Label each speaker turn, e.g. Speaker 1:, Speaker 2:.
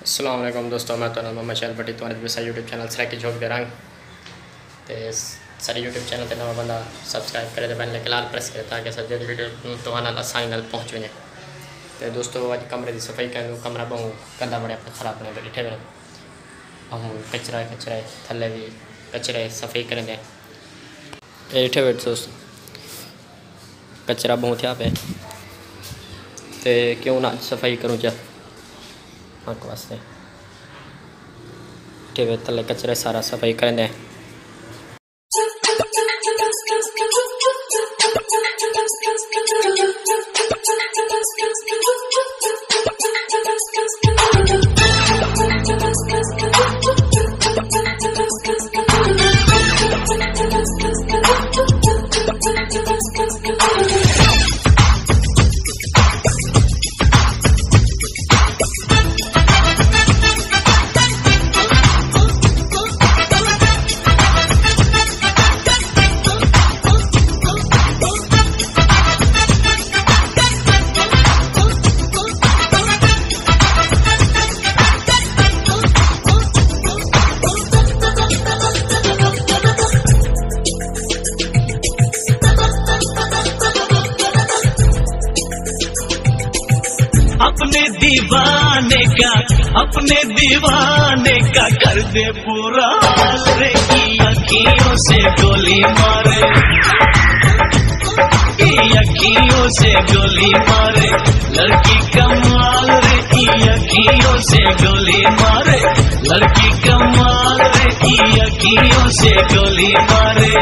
Speaker 1: अस्सलाम वालेकुम दोस्तों, मैं तो मोहम्मद शाहद भट्टी तुम्हारे सारे यूट्यूब चैनल सराइकी झोक दे रंग तो सारे यूट्यूब चैनल पर नवा बंदा सब्सक्राइब करे तो पहले लाल प्रेस करे ताकि सब जो वीडियो तो आसानी नाल पहुँच वजे। तो दोस्तों अज कमरे की सफाई करूँ, कमरा बहु गंदा बड़े खराब बने डिठे में कचरा थले भी कचरे सफाई करें डिठे वे दोस्तों कचरा बहु थे पे तो क्यों ना सफाई करूँ हक वास्ते वे थले कचरे सारा सफाई करें। अपने दीवाने का कर दे पूरा हाल रे की अखियों से गोली मारे, की अखियों से गोली मारे लड़की कमाल रे की अखियों से गोली मारे लड़की कमाल रे की अखियों से गोली मारे।